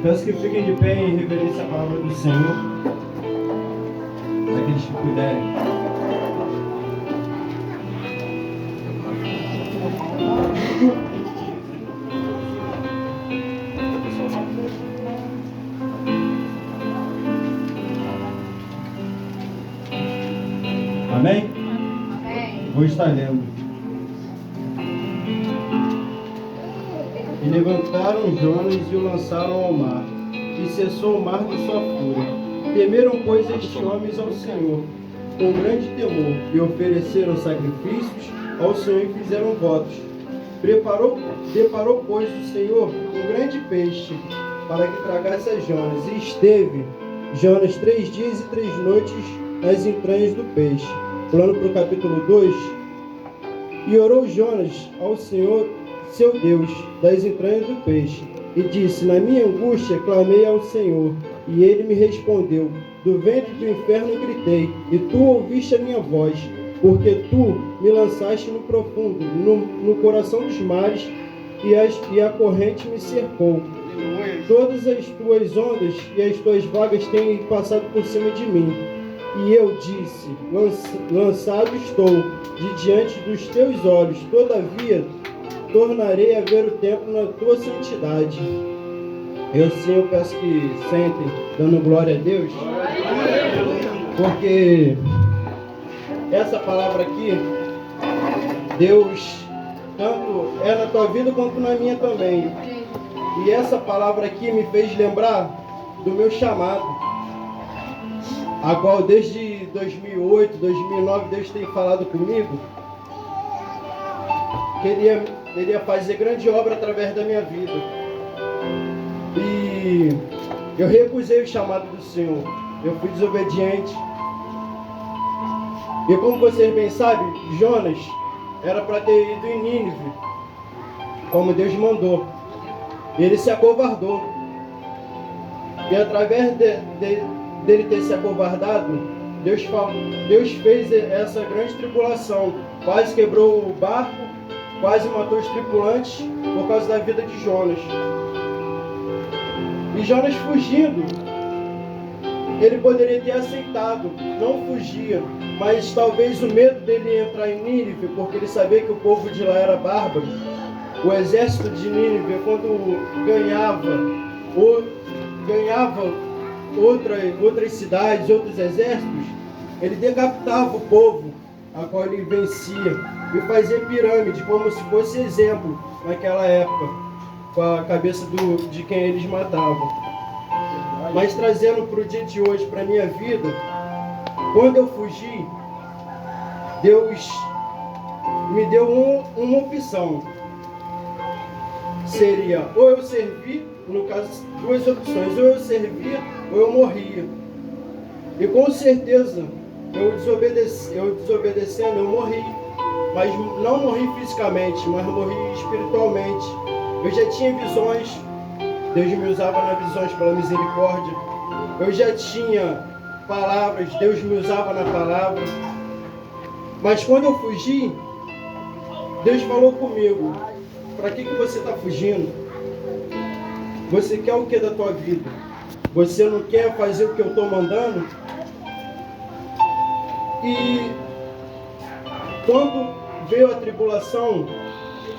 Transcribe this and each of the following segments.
Peço que fiquem de pé em reverência à palavra do Senhor, aqueles que puderem. Amém? Amém. Vou estar lendo. E levantaram Jonas e o lançaram ao mar, e cessou o mar de sua fúria. Temeram, pois, estes homens ao Senhor, com grande temor, e ofereceram sacrifícios ao Senhor e fizeram votos. Deparou, pois, o Senhor um grande peixe, para que tragasse a Jonas, e esteve Jonas 3 dias e 3 noites nas entranhas do peixe. Pulando para o capítulo 2. E orou Jonas ao Senhor, seu Deus, das entranhas do peixe, e disse: na minha angústia clamei ao Senhor, e ele me respondeu. Do ventre do inferno gritei, e tu ouviste a minha voz, porque tu me lançaste no profundo, no coração dos mares, e a corrente me cercou. Todas as tuas ondas e as tuas vagas têm passado por cima de mim. E eu disse: lançado estou de diante dos teus olhos, todavia tornarei a ver o templo na tua santidade. Eu peço que sentem, dando glória a Deus, porque essa palavra aqui, Deus, tanto é na tua vida quanto na minha também. E essa palavra aqui me fez lembrar do meu chamado, a qual desde 2008, 2009, Deus tem falado comigo que Ele ia fazer grande obra através da minha vida. E eu recusei o chamado do Senhor. Eu fui desobediente. E como vocês bem sabem, Jonas era para ter ido em Nínive, como Deus mandou. Ele se acovardou. E através dele ter se acovardado, Deus fez essa grande tribulação. Quase quebrou o barco, quase matou os tripulantes por causa da vida de Jonas. E Jonas fugindo, ele poderia ter aceitado, não fugia, mas talvez o medo dele entrar em Nínive, porque ele sabia que o povo de lá era bárbaro. O exército de Nínive, quando ganhava outras cidades, outros exércitos, ele decapitava o povo a qual ele vencia e fazia pirâmide, como se fosse exemplo naquela época, com a cabeça de quem eles matavam. Mas trazendo para o dia de hoje, para a minha vida, quando eu fugi, Deus me deu uma opção. Seria ou eu servir, no caso, duas opções: ou eu servia ou eu morria. E com certeza, eu desobedecendo, eu morri. Mas não morri fisicamente, mas morri espiritualmente. Eu já tinha visões, Deus me usava nas visões pela misericórdia. Eu já tinha palavras, Deus me usava na palavra. Mas quando eu fugi, Deus falou comigo: para que você está fugindo? Você quer o que da tua vida? Você não quer fazer o que eu estou mandando? E quando veio a tribulação,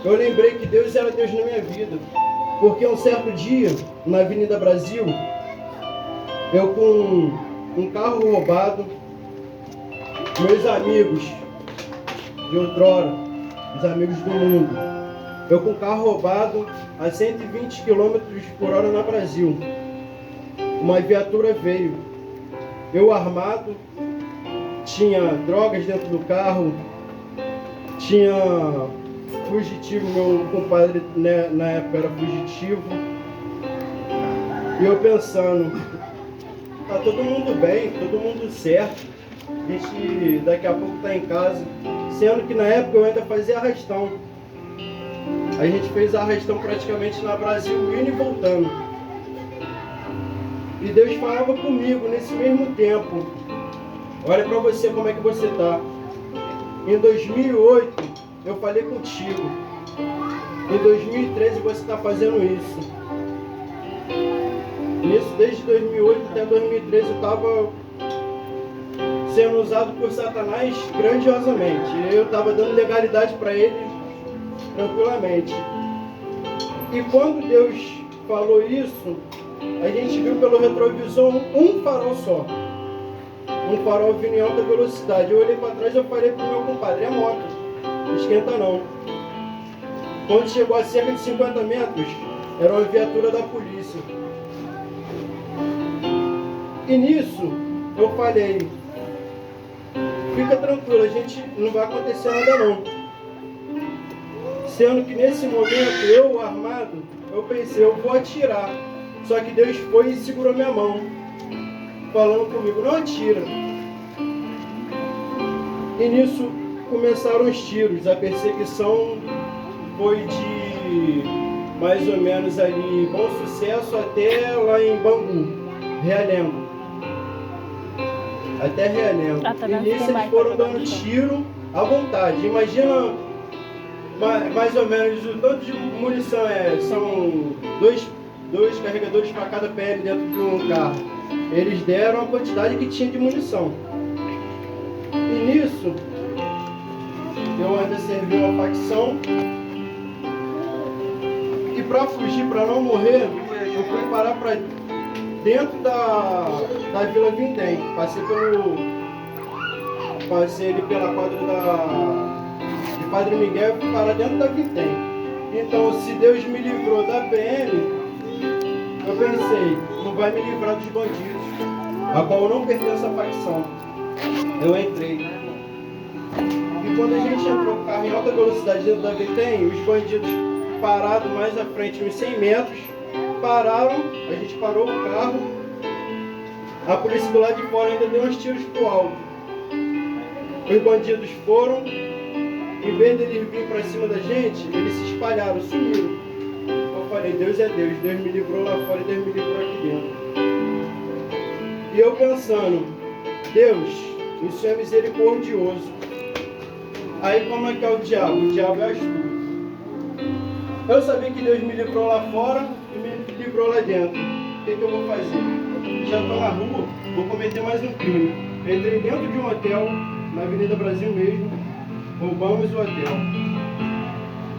eu lembrei que Deus era Deus na minha vida. Porque um certo dia, na Avenida Brasil, eu com um carro roubado, meus amigos de outrora, os amigos do mundo, eu com o carro roubado a 120 km por hora na Brasil. Uma viatura veio, eu armado, tinha drogas dentro do carro, tinha fugitivo, meu compadre, né, na época era fugitivo. E eu pensando, tá todo mundo bem, todo mundo certo, a gente daqui a pouco tá em casa. Sendo que na época eu ainda fazia arrastão. A gente fez arrastão praticamente na Brasil, indo e voltando. E Deus falava comigo nesse mesmo tempo: olha pra você como é que você tá. Em 2008 eu falei contigo, em 2013 você está fazendo isso. Nisso, desde 2008 até 2013 eu estava sendo usado por Satanás grandiosamente. Eu estava dando legalidade para ele tranquilamente. E quando Deus falou isso, a gente viu pelo retrovisor um farol só. Um farol vindo em alta velocidade. Eu olhei para trás e eu falei pro meu compadre, é moto, não esquenta não. Quando chegou a cerca de 50 metros, era uma viatura da polícia. E nisso, eu falei, fica tranquilo, a gente não vai acontecer nada não. Sendo que nesse momento, eu armado, eu pensei, eu vou atirar. Só que Deus foi e segurou minha mão, falando comigo, não atira. E nisso começaram os tiros. A perseguição foi de mais ou menos ali Bom Sucesso até lá em Bangu, Realengo. Até Realengo. E nisso eles foram dando tiro à vontade. Imagina mais ou menos o tanto de munição são dois carregadores para cada PM dentro de um carro. Eles deram a quantidade que tinha de munição. E nisso, eu ainda servi uma facção. E para fugir, para não morrer, eu fui parar para dentro da Vila Vintém. Passei ali pela quadra de Padre Miguel e fui parar dentro da Vintém. Então, se Deus me livrou da PM, eu pensei, não vai me livrar dos bandidos, a qual eu não pertenço à facção. Eu entrei. E quando a gente entrou com o carro em alta velocidade dentro da Vintém, os bandidos parados mais à frente, uns 100 metros, pararam, a gente parou o carro, a polícia do lado de fora ainda deu uns tiros pro alto. Os bandidos foram, em vez deles virem para cima da gente, eles se espalharam, sumiram. Eu falei, Deus é Deus, Deus me livrou lá fora e Deus me livrou aqui dentro. E eu pensando, Deus, o Senhor é misericordioso. Aí como é que é o diabo? O diabo é astuto. Eu sabia que Deus me livrou lá fora e me livrou lá dentro. O que eu vou fazer? Já estou na rua, vou cometer mais um crime. Entrei dentro de um hotel, na Avenida Brasil mesmo, roubamos o hotel.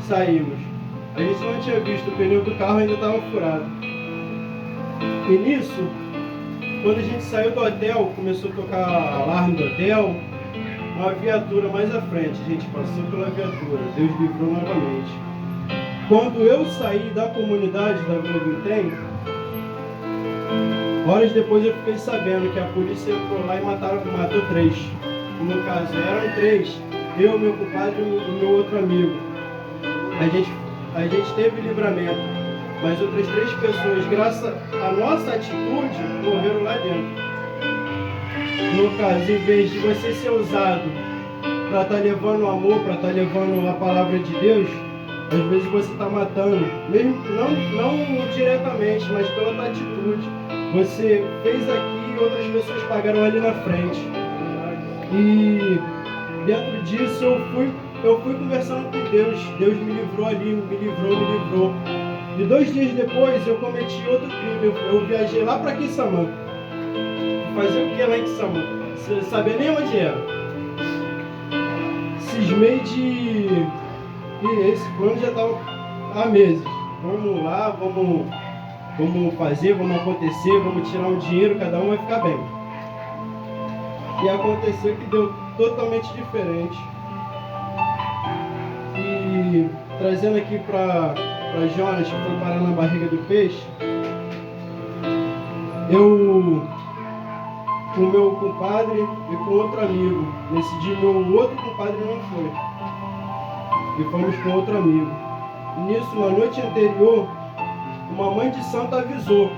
Saímos. A gente não tinha visto, o pneu do carro ainda estava furado. E nisso, quando a gente saiu do hotel, começou a tocar alarme do hotel, uma viatura mais à frente, a gente passou pela viatura, Deus livrou novamente. Quando eu saí da comunidade da Vila Vintém, horas depois eu fiquei sabendo que a polícia entrou lá e matou 3. No caso, eram 3, eu, meu compadre e o meu outro amigo. A gente teve livramento, mas outras 3 pessoas, graças à nossa atitude, morreram lá dentro. No caso, em vez de você ser usado para estar levando o amor, para estar levando a palavra de Deus, às vezes você está matando, mesmo não diretamente, mas pela tua atitude. Você fez aqui e outras pessoas pagaram ali na frente. E dentro disso eu fui conversando com Deus. Deus me livrou ali, me livrou. E 2 dias depois eu cometi outro crime. Eu viajei lá para Quissamã. Fazer o que lá em Quissamã? Você sabia nem onde era. Cismei de... E esse plano já estava há meses. Vamos lá, vamos fazer, vamos acontecer, vamos tirar um dinheiro, cada um vai ficar bem. E aconteceu que deu totalmente diferente. E trazendo aqui para Jonas, que foi parar na barriga do peixe, eu, com o meu compadre e com outro amigo, nesse dia meu outro compadre não foi. E fomos com outro amigo. Nisso, na noite anterior, uma mãe de santo avisou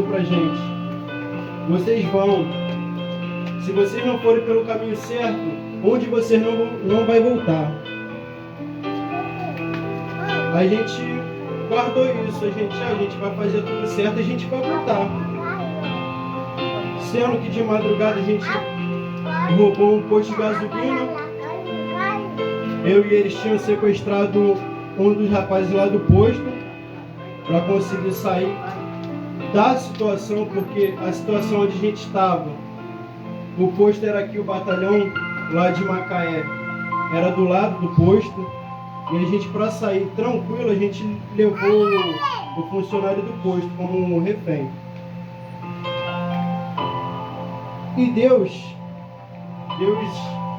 pra gente: vocês vão, se vocês não forem pelo caminho certo, onde vocês não vai voltar. A gente guardou isso, a gente vai fazer tudo certo, a gente vai voltar. Sendo que de madrugada a gente roubou um posto de gasolina. Eu e eles tinham sequestrado um dos rapazes lá do posto para conseguir sair da situação, porque a situação onde a gente estava, o posto era aqui, o batalhão lá de Macaé era do lado do posto, e a gente, para sair tranquilo, a gente levou o funcionário do posto como um refém. E Deus,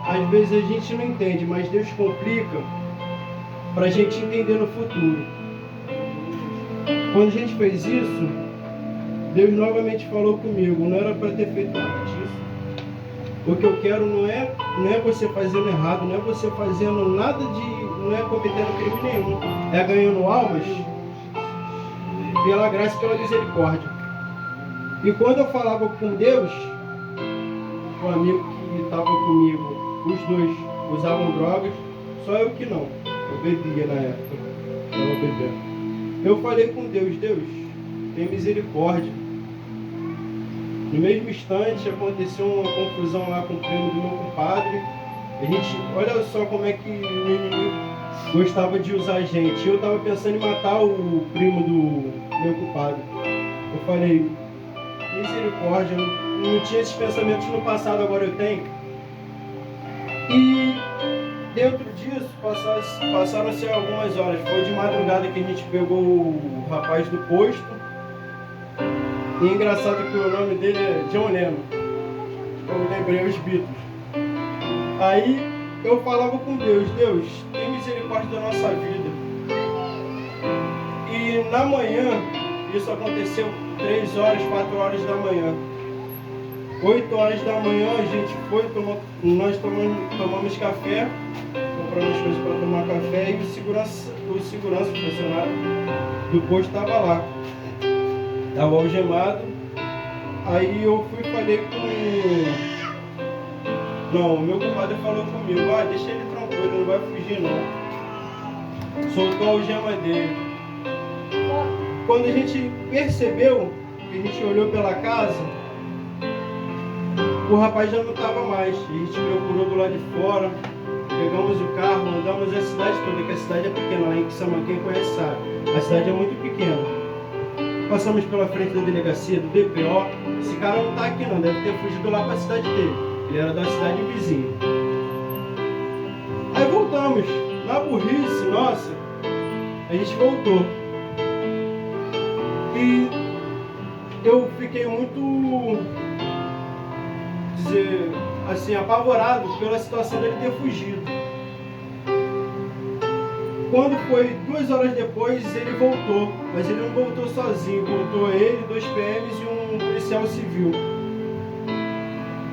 às vezes a gente não entende, mas Deus complica para a gente entender no futuro. Quando a gente fez isso, Deus novamente falou comigo, não era para ter feito nada disso. O que eu quero não é você fazendo errado, não é você fazendo nada não é cometendo crime nenhum. É ganhando almas pela graça e pela misericórdia. E quando eu falava com Deus, o amigo que estava comigo, os dois usavam drogas, só eu que não. Eu bebia na época. Estava bebendo. Eu falei com Deus, tem misericórdia. No mesmo instante aconteceu uma confusão lá com o primo do meu compadre. Olha só como é que o inimigo gostava de usar a gente. Eu estava pensando em matar o primo do meu compadre. Eu falei, misericórdia, eu não tinha esses pensamentos no passado, agora eu tenho. E dentro disso passaram-se algumas horas. Foi de madrugada que a gente pegou o rapaz do posto. E é engraçado que o nome dele é John Lennon. Eu lembrei os Beatles. Aí eu falava com Deus, tem misericórdia da nossa vida. E na manhã, isso aconteceu 3 horas, 4 horas da manhã. 8 horas da manhã a gente foi, nós tomamos café, compramos coisas para tomar café, e o funcionário do posto estava lá. Estava algemado. Aí eu fui e falei Não, o meu compadre falou comigo, deixa ele tranquilo, não vai fugir não. Soltou a algema dele. Quando a gente percebeu, que a gente olhou pela casa, o rapaz já não estava mais. A gente procurou do lado de fora, pegamos o carro, andamos a cidade toda, que a cidade é pequena, lá em Quixamã, quem conhece sabe. A cidade é muito pequena. Passamos pela frente da delegacia, do DPO. Esse cara não está aqui não, deve ter fugido lá para a cidade dele. Ele era da cidade vizinha. Aí voltamos. Na burrice, nossa, a gente voltou. E eu fiquei muito, apavorado pela situação dele ter fugido. Quando foi 2 horas depois, ele voltou, mas ele não voltou sozinho, voltou ele, 2 PMs e um policial civil.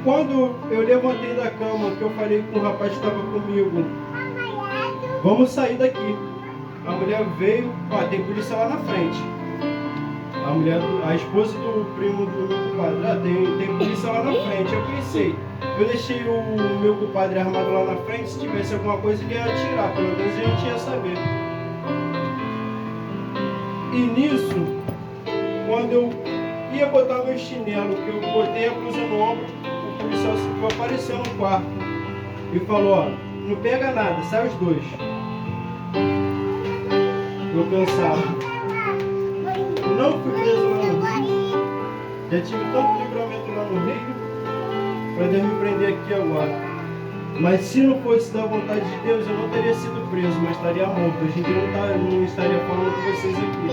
Quando eu levantei da cama, que eu falei com o rapaz que estava comigo, vamos sair daqui. A mulher veio, tem polícia lá na frente. A esposa do primo do meu compadre, tem polícia lá na frente. Eu pensei, eu deixei o meu compadre armado lá na frente, se tivesse alguma coisa ele ia atirar, pelo menos a gente ia saber. E nisso, quando eu ia botar meu chinelo, que eu botei a blusa no ombro, o policial civil apareceu no quarto e falou, não pega nada, sai os dois. Eu pensava, não fui preso lá no Rio, já tive tanto livramento lá no Rio, para Deus me prender aqui agora. Mas se não fosse da vontade de Deus, eu não teria sido preso, mas estaria morto. Hoje em dia eu não estaria falando com vocês aqui.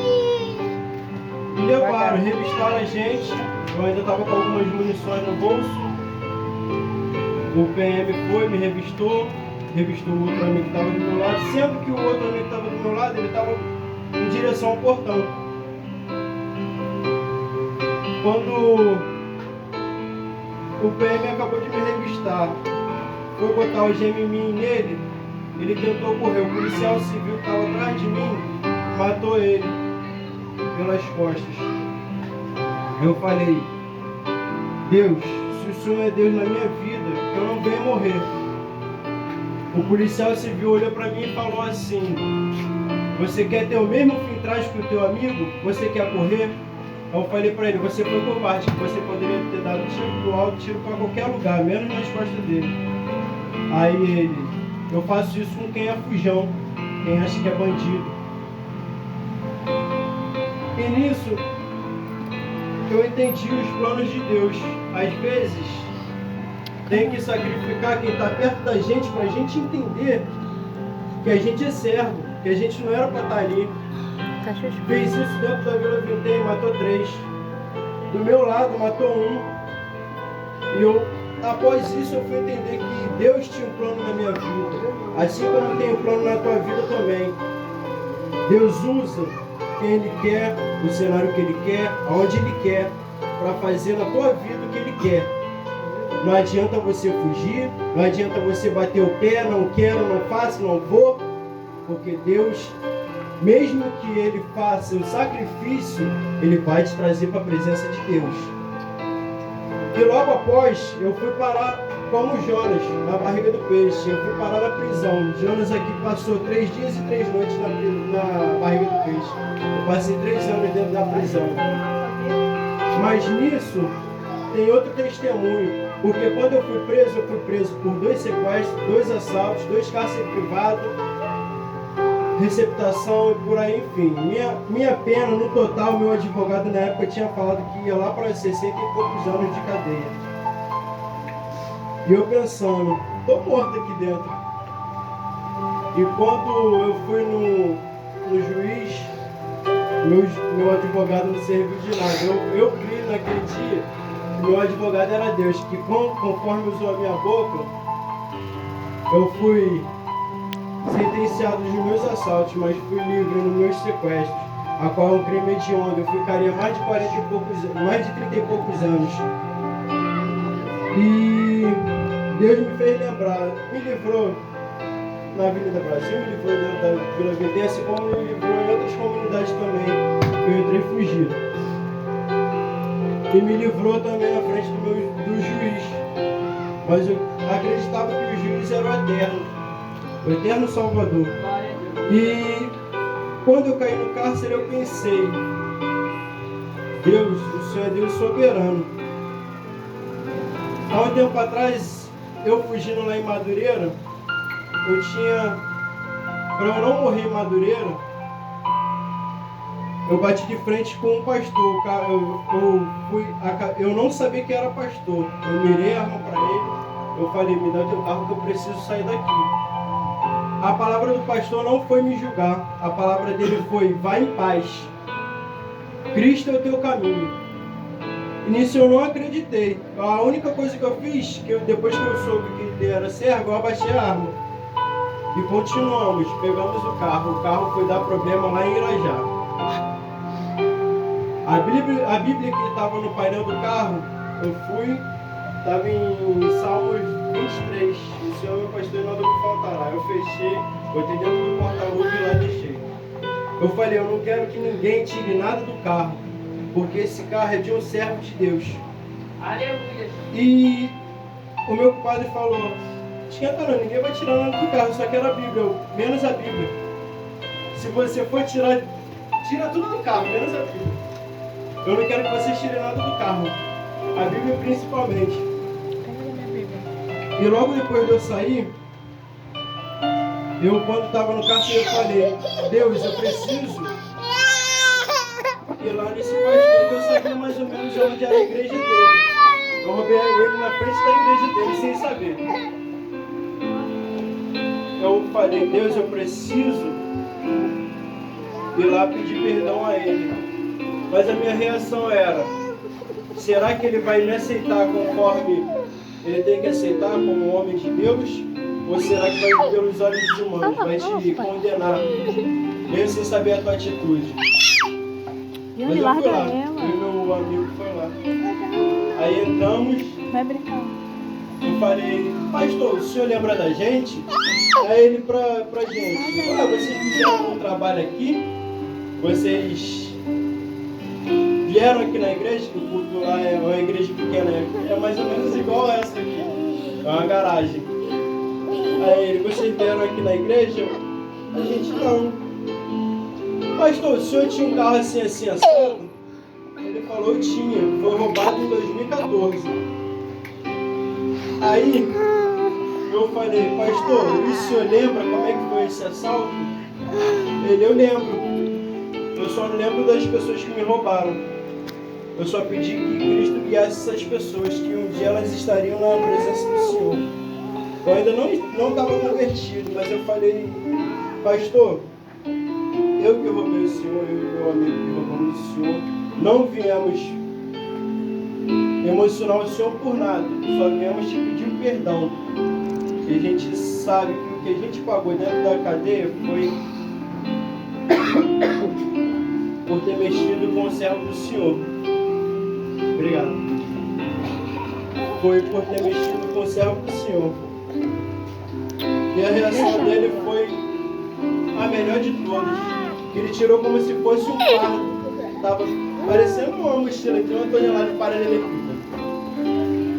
Me levaram, revistaram a gente. Eu ainda estava com algumas munições no bolso. O PM foi, me revistou o outro amigo que estava do meu lado, sendo que o outro amigo que estava do meu lado, ele estava em direção ao portão. Quando o PM acabou de me revistar, foi botar o gema em mim nele, ele tentou correr. O policial civil que estava atrás de mim matou ele pelas costas. Eu falei, Deus, se o Senhor é Deus na minha vida, eu não venho morrer. O policial civil olhou para mim e falou assim, você quer ter o mesmo fim trágico que o teu amigo? Você quer correr? Eu falei para ele, você foi covarde, que você poderia ter dado tiro pro alto, tiro para qualquer lugar, menos nas costas dele. Aí ele, eu faço isso com quem é fujão. quem acha que é bandido. E nisso, eu entendi os planos de Deus. Às vezes, tem que sacrificar quem está perto da gente para a gente entender que a gente é servo, que a gente não era para estar ali. Fez isso dentro da Vila Vintém, matou 3. Do meu lado, matou 1. E eu, após isso, eu fui entender que Deus tinha um plano na minha vida. Assim como tem um plano na tua vida também. Deus usa quem Ele quer, o cenário que Ele quer, aonde Ele quer, para fazer na tua vida o que Ele quer. Não adianta você fugir, não adianta você bater o pé, não quero, não faço, não vou, porque Deus, mesmo que Ele faça o sacrifício, Ele vai te trazer para a presença de Deus. E logo após, eu fui parar como Jonas, na barriga do peixe. Eu fui parar na prisão. Jonas aqui passou 3 dias e 3 noites na barriga do peixe. Eu passei 3 anos dentro da prisão. Mas nisso, tem outro testemunho. Porque quando eu fui preso por 2 sequestros, 2 assaltos, 2 cárceres privados, receptação e por aí, enfim. Minha pena, no total, meu advogado na época tinha falado que ia lá para 60 e poucos anos de cadeia. E eu pensando, tô morto aqui dentro. E quando eu fui no juiz, meu advogado não serviu de nada. Eu criei naquele dia, meu advogado era Deus, que conforme usou a minha boca, eu fui sentenciado nos meus assaltos, mas fui livre nos meus sequestros, a qual é um crime hediondo. Eu ficaria mais de 30 e poucos anos. E Deus me fez lembrar, me livrou na Avenida Brasil, me livrou dentro da Vila Vintém, assim como me livrou em outras comunidades também, que eu entrei fugido. E me livrou também na frente do juiz. Mas eu acreditava que o juiz era o eterno Salvador. E quando eu caí no cárcere, eu pensei, Deus, o Senhor é Deus soberano. Há um tempo atrás, eu fugindo lá em Madureira, para eu não morrer em Madureira, eu bati de frente com um pastor. Eu não sabia que era pastor. Eu mirei a arma para ele. Eu falei, me dá teu carro que eu preciso sair daqui. A palavra do pastor não foi me julgar. A palavra dele foi, vai em paz. Cristo é o teu caminho. E nisso eu não acreditei. A única coisa que eu fiz, depois que eu soube que ele era servo, eu abaixei a arma. E continuamos, pegamos o carro. O carro foi dar problema lá em Irajá. A Bíblia que estava no painel do carro, eu fui, estava em Salmos 23. O Senhor meu pastor nada me faltará. Eu fechei, botei dentro do porta-luva e lá deixei. Eu falei, eu não quero que ninguém tire nada do carro, porque esse carro é de um servo de Deus. Aleluia. E o meu padre falou, esquenta não, ninguém vai tirar nada do carro, só quero a Bíblia, menos a Bíblia. Se você for tirar, tira tudo do carro, menos a Bíblia. Eu não quero que vocês tirem nada do carro, a Bíblia principalmente. E logo depois de eu sair, quando estava no cárcere, eu falei, Deus, eu preciso ir lá nesse pastor, que eu sabia mais ou menos onde era a igreja dele. Eu roubei ele na frente da igreja dele, sem saber. Eu falei, Deus, eu preciso ir lá pedir perdão a ele. Mas a minha reação era, será que ele vai me aceitar conforme ele tem que aceitar como homem de Deus? Ou será que vai pelos olhos humanos, vai te condenar, mesmo sem saber a tua atitude? Mas eu fui lá, e meu amigo foi lá. Aí entramos, vai brincar. Eu falei, pastor, o senhor lembra da gente? Aí ele pra gente, vocês fizeram um trabalho aqui, vocês vieram aqui na igreja, que o culto lá é uma igreja pequena, é mais ou menos igual a essa aqui, é uma garagem. Aí ele, vocês vieram aqui na igreja? A gente não. Pastor, o senhor tinha um carro assim, assado? Ele falou, eu tinha, foi roubado em 2014. Aí eu falei, pastor, e o senhor lembra como é que foi esse assalto? Eu lembro. Eu só não lembro das pessoas que me roubaram. Eu só pedi que Cristo guiasse essas pessoas, que um dia elas estariam na presença do Senhor. Eu ainda não estava convertido, mas eu falei, pastor, eu que roubei o Senhor, eu e meu amigo que roubamos o Senhor, não viemos emocionar o Senhor por nada, só viemos te pedir um perdão. E a gente sabe que o que a gente pagou dentro da cadeia foi por ter mexido com o servo do Senhor. Obrigado. Foi por ter mexido com o servo do Senhor. E a reação dele foi a melhor de todas. Ele tirou como se fosse um fardo. Estava parecendo uma mochila aqui, uma tonelada de paralelepípedo.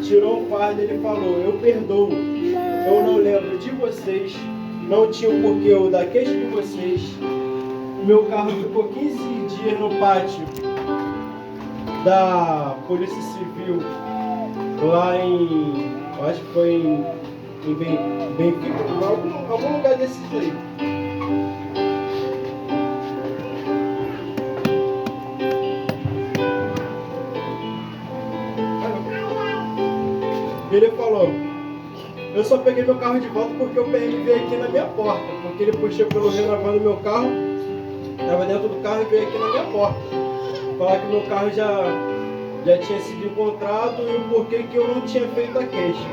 Tirou um fardo e ele falou, eu perdoo. Eu não lembro de vocês. Não tinha o porquê eu dar queixa de vocês. Meu carro ficou 15 dias no pátio da Polícia Civil, lá em, acho que foi em Benfica, algum lugar desses aí. Ele falou, eu só peguei meu carro de volta porque o PM veio aqui na minha porta, porque ele puxou pelo renovando meu carro, estava dentro do carro e veio aqui na minha porta. Falar que meu carro já tinha sido encontrado e o porquê que eu não tinha feito a queixa.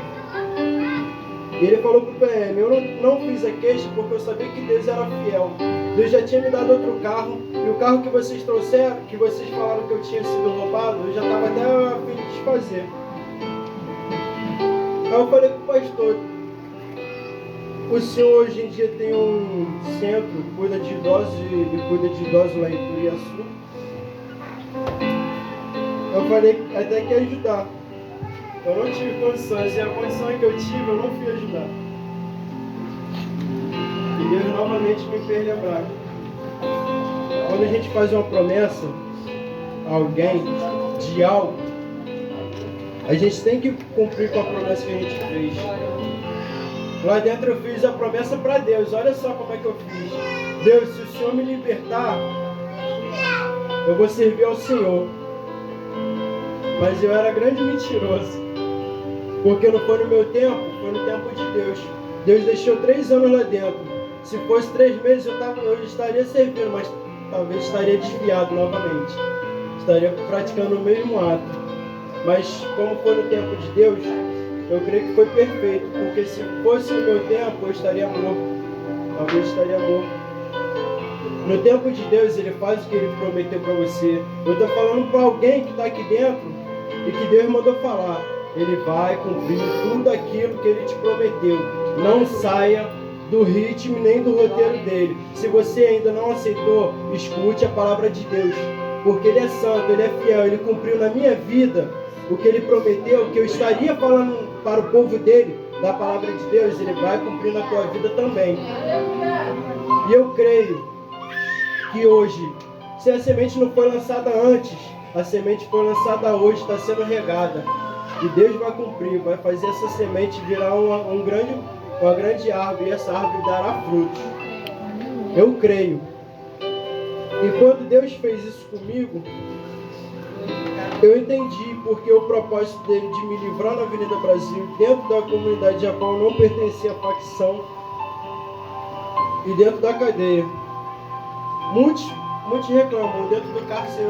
E ele falou pro PM, eu não fiz a queixa porque eu sabia que Deus era fiel. Deus já tinha me dado outro carro, e o carro que vocês trouxeram, que vocês falaram que eu tinha sido roubado, eu já estava até a fim de desfazer. Aí eu falei pro pastor, o senhor hoje em dia tem um centro, cuida de idosos lá em Turiaçu. Eu falei até que ia ajudar. Eu não tive condições, e a condição que eu tive, eu não fui ajudar. E Deus novamente me fez lembrar. Quando a gente faz uma promessa a alguém de algo, a gente tem que cumprir com a promessa que a gente fez. Lá dentro eu fiz a promessa para Deus. Olha só como é que eu fiz. Deus, se o Senhor me libertar, eu vou servir ao Senhor. Mas eu era grande mentiroso. Porque não foi no meu tempo, foi no tempo de Deus. Deus deixou 3 anos lá dentro. Se fosse 3 meses eu estaria servindo, mas talvez estaria desviado novamente. Estaria praticando o mesmo ato. Mas como foi no tempo de Deus, eu creio que foi perfeito. Porque se fosse no meu tempo, eu estaria morto. Talvez estaria morto. No tempo de Deus, Ele faz o que Ele prometeu para você. Eu estou falando para alguém que está aqui dentro e que Deus mandou falar. Ele vai cumprir tudo aquilo que Ele te prometeu. Não saia do ritmo nem do roteiro dele. Se você ainda não aceitou, escute a palavra de Deus. Porque Ele é santo, Ele é fiel, Ele cumpriu na minha vida o que Ele prometeu, que eu estaria falando para o povo dele, da palavra de Deus, Ele vai cumprir na tua vida também. E eu creio que hoje, se a semente não foi lançada antes, a semente foi lançada hoje, está sendo regada. E Deus vai cumprir, vai fazer essa semente virar uma grande árvore, e essa árvore dará frutos. Eu creio. E quando Deus fez isso comigo, eu entendi porque o propósito dele de me livrar na Avenida Brasil, dentro da comunidade a qual eu não pertencia à facção, e dentro da cadeia. Muitos reclamam, dentro do cárcere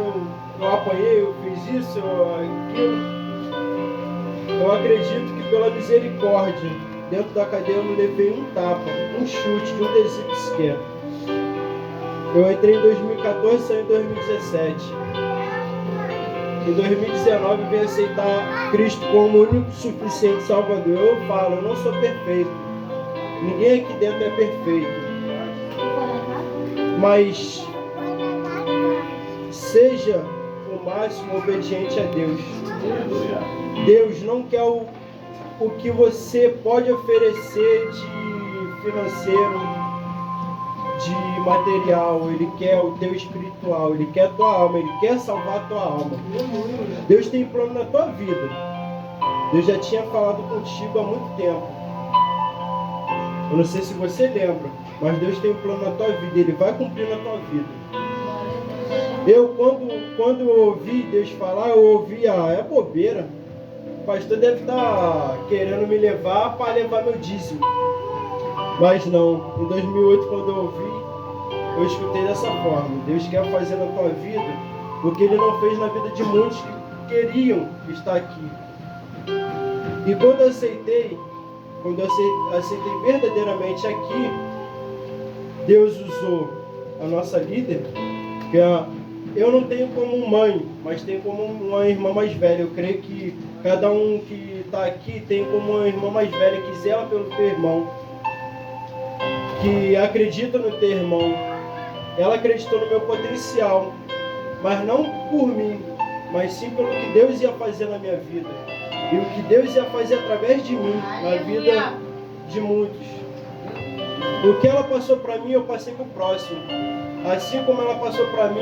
eu apanhei, eu fiz isso, aquilo. Eu acredito que pela misericórdia, dentro da cadeia eu não levei um tapa, um chute, um tecido sequer. Eu entrei em 2014 e saí em 2017. Em 2019 eu vim aceitar Cristo como o único suficiente Salvador. Eu falo, eu não sou perfeito. Ninguém aqui dentro é perfeito. Mas seja o máximo obediente a Deus. Deus não quer o que você pode oferecer de financeiro, de material. Ele quer o teu espiritual, Ele quer a tua alma, Ele quer salvar a tua alma. Deus tem plano na tua vida. Deus já tinha falado contigo há muito tempo. Eu não sei se você lembra, mas Deus tem um plano na tua vida, Ele vai cumprir na tua vida. Eu, quando eu ouvi Deus falar, eu ouvi, é bobeira. O pastor deve estar querendo me levar para levar meu dízimo. Mas não, em 2008, quando eu ouvi, eu escutei dessa forma. Deus quer fazer na tua vida o que Ele não fez na vida de muitos que queriam estar aqui. E quando eu aceitei verdadeiramente aqui, Deus usou a nossa líder, que eu não tenho como mãe, mas tenho como uma irmã mais velha. Eu creio que cada um que está aqui tem como uma irmã mais velha que zela pelo teu irmão, que acredita no teu irmão. Ela acreditou no meu potencial, mas não por mim, mas sim pelo que Deus ia fazer na minha vida. E o que Deus ia fazer através de mim, na vida de muitos. O que ela passou para mim, eu passei para o próximo. Assim como ela passou para mim,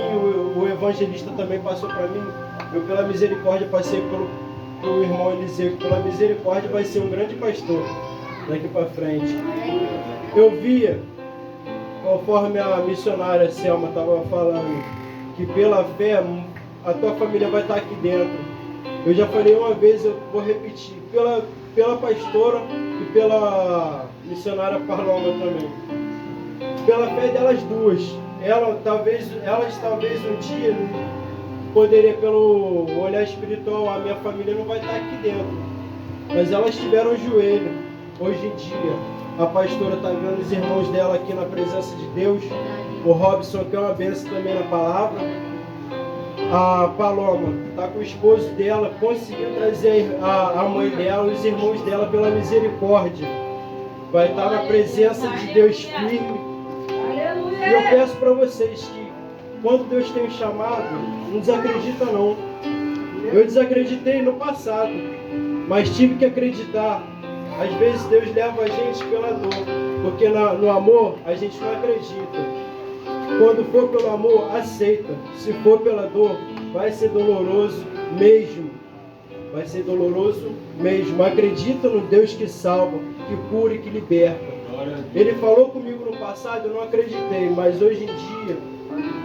o evangelista também passou para mim. Eu, pela misericórdia, passei pelo irmão Eliseu, que pela misericórdia vai ser um grande pastor daqui para frente. Eu via, conforme a missionária Selma estava falando, que pela fé a tua família vai estar aqui dentro. Eu já falei uma vez, eu vou repetir, pela pastora e pela missionária Paloma também. Pela fé delas duas. Elas talvez um dia poderia, pelo olhar espiritual, a minha família não vai estar aqui dentro. Mas elas tiveram joelho. Hoje em dia, a pastora está vendo os irmãos dela aqui na presença de Deus. O Robson, que é uma bênção também na palavra. A Paloma está com o esposo dela, conseguiu trazer a mãe dela, os irmãos dela pela misericórdia. Vai estar na presença de Deus firme. E eu peço para vocês que, quando Deus tem um chamado, não desacredita não. Eu desacreditei no passado, mas tive que acreditar. Às vezes Deus leva a gente pela dor, porque no amor a gente não acredita. Quando for pelo amor, aceita. Se for pela dor, vai ser doloroso mesmo. Vai ser doloroso mesmo. Acredita no Deus que salva, que cura e que liberta. Ele falou comigo no passado, eu não acreditei, mas hoje em dia,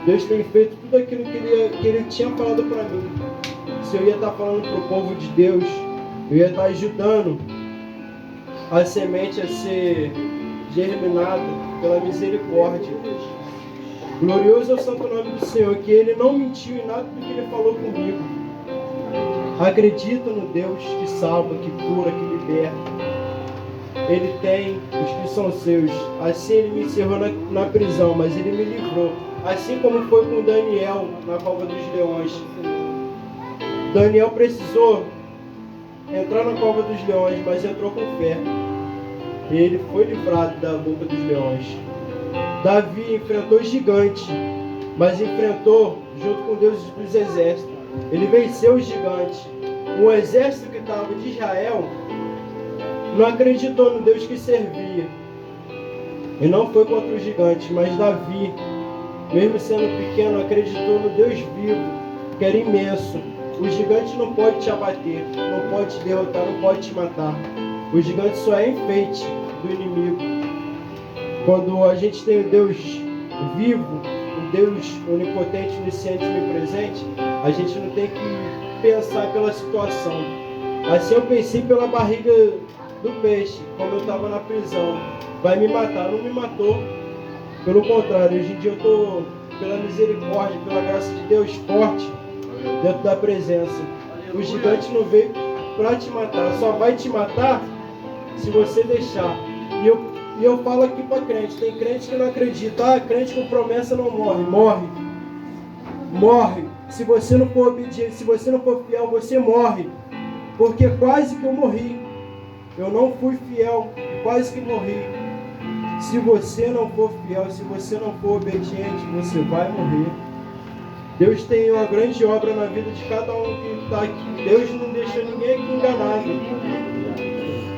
Deus tem feito tudo aquilo que ele tinha falado para mim. Se eu ia estar falando para o povo de Deus, eu ia estar ajudando a semente a ser germinada pela misericórdia. Glorioso é o santo nome do Senhor, que Ele não mentiu em nada do que Ele falou comigo. Acredito no Deus que salva, que cura, que liberta. Ele tem os que são seus. Assim Ele me encerrou na prisão, mas Ele me livrou. Assim como foi com Daniel na cova dos leões. Daniel precisou entrar na cova dos leões, mas entrou com fé. E ele foi livrado da boca dos leões. Davi enfrentou gigante, mas enfrentou junto com Deus dos exércitos. Ele venceu o gigante. O exército que estava de Israel não acreditou no Deus que servia. E não foi contra os gigantes, mas Davi, mesmo sendo pequeno, acreditou no Deus vivo, que era imenso. O gigante não pode te abater, não pode te derrotar, não pode te matar. O gigante só é enfeite do inimigo. Quando a gente tem o Deus vivo, o Deus onipotente, onisciente e onipresente, a gente não tem que pensar pela situação. Assim eu pensei pela barriga do peixe, como eu estava na prisão. Vai me matar, não me matou. Pelo contrário, hoje em dia eu estou, pela misericórdia, pela graça de Deus, forte dentro da presença. O gigante não veio para te matar, só vai te matar se você deixar. E eu falo aqui para crente, tem crente que não acredita. Crente com promessa não morre. Morre. Se você não for obediente, se você não for fiel, você morre. Porque quase que eu morri. Eu não fui fiel, quase que morri. Se você não for fiel, se você não for obediente, você vai morrer. Deus tem uma grande obra na vida de cada um que está aqui. Deus não deixa ninguém aqui enganado.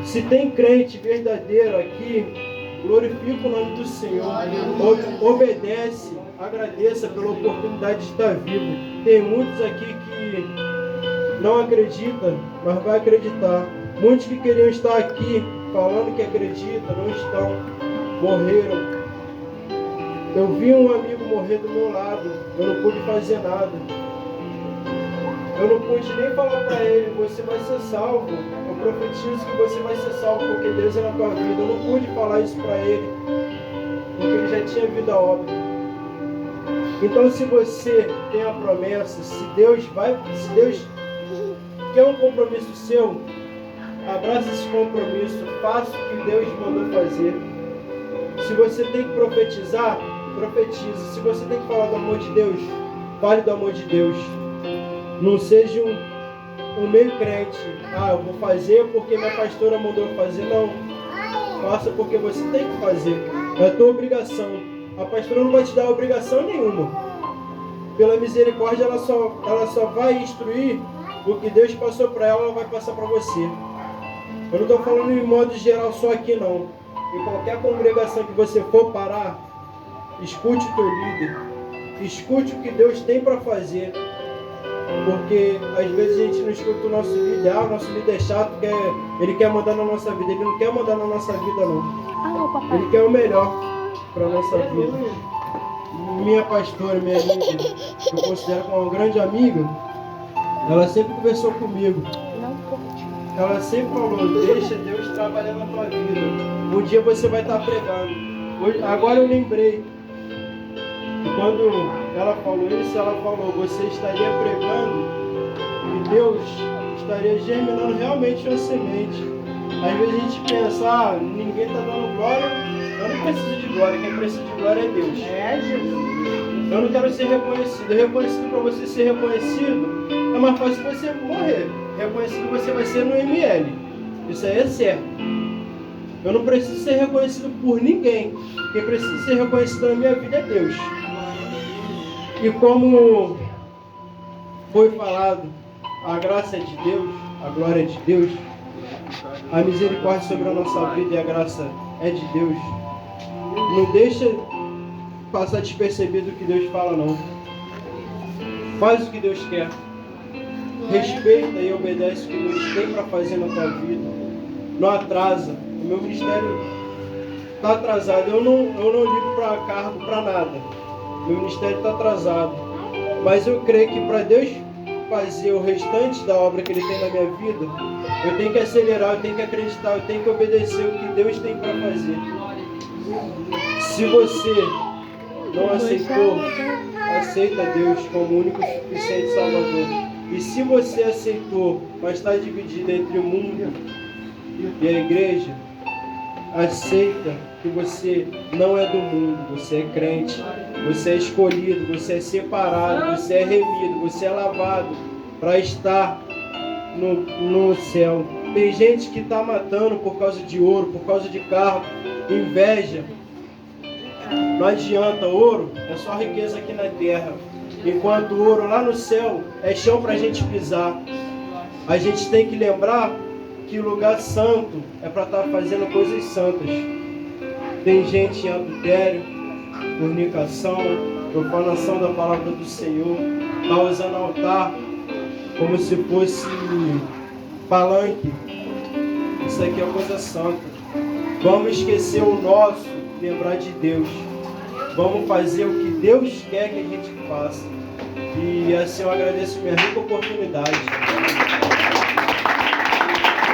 Se tem crente verdadeiro aqui, glorifica o nome do Senhor. Obedece, agradeça pela oportunidade de estar vivo. Tem muitos aqui que não acreditam, mas vai acreditar. Muitos que queriam estar aqui falando que acredita, não estão, morreram. Eu vi um amigo morrer do meu lado, eu não pude fazer nada. Eu não pude nem falar para ele, você vai ser salvo. Eu profetizo que você vai ser salvo porque Deus é na tua vida. Eu não pude falar isso para ele, porque ele já tinha vida a óbito. Então, se você tem a promessa, se Deus quer um compromisso seu, abraça esse compromisso, faça o que Deus mandou fazer. Se você tem que profetizar, profetize. Se você tem que falar do amor de Deus, fale do amor de Deus. Não seja um meio crente. Eu vou fazer porque minha pastora mandou fazer. Não. Faça porque você tem que fazer. É a tua obrigação. A pastora não vai te dar obrigação nenhuma. Pela misericórdia, ela só vai instruir o que Deus passou para ela vai passar para você. Eu não estou falando em modo geral só aqui, não. Em qualquer congregação que você for parar, escute o teu líder. Escute o que Deus tem para fazer. Porque às vezes a gente não escuta o nosso líder. O nosso líder é chato, ele quer mandar na nossa vida. Ele não quer mandar na nossa vida, não. Ele quer o melhor para a nossa vida. Minha pastora, minha amiga, que eu considero como uma grande amiga, ela sempre conversou comigo. Ela sempre falou, deixa Deus trabalhar na tua vida. Um dia você vai estar pregando. Agora eu lembrei. E quando ela falou isso, ela falou, você estaria pregando e Deus estaria germinando realmente uma semente. Às vezes a gente pensa, ninguém está dando glória, eu não preciso de glória, quem precisa de glória é Deus. Eu não quero ser reconhecido. Reconhecido, para você ser reconhecido, é mais fácil você morrer. Reconhecido você vai ser no ML. Isso aí é certo. Eu não preciso ser reconhecido por ninguém. Quem precisa ser reconhecido na minha vida é Deus. E como foi falado, a graça é de Deus, a glória é de Deus, a misericórdia sobre a nossa vida e a graça é de Deus. Não deixa passar despercebido o que Deus fala, não. Faz o que Deus quer. Respeita e obedece o que Deus tem para fazer na tua vida. Não atrasa. O meu ministério está atrasado. Eu não ligo para cargo, para nada. Meu ministério está atrasado. Mas eu creio que para Deus fazer o restante da obra que Ele tem na minha vida, eu tenho que acelerar, eu tenho que acreditar, eu tenho que obedecer o que Deus tem para fazer. Se você não aceitou, aceita Deus como o único e suficiente Salvador. E se você aceitou, mas está dividido entre o mundo e a igreja, aceita que você não é do mundo, você é crente, você é escolhido, você é separado, você é remido, você é lavado para estar no céu. Tem gente que está matando por causa de ouro, por causa de carro, inveja. Não adianta, ouro é só riqueza aqui na terra. Enquanto o ouro lá no céu é chão para a gente pisar. A gente tem que lembrar que o lugar santo é para estar fazendo coisas santas. Tem gente em adultério, fornicação, profanação da palavra do Senhor, está usando altar como se fosse palanque. Isso aqui é coisa santa. Vamos esquecer o nosso, lembrar de Deus. Vamos fazer o que Deus quer que a gente faça. E assim eu agradeço minha rica oportunidade.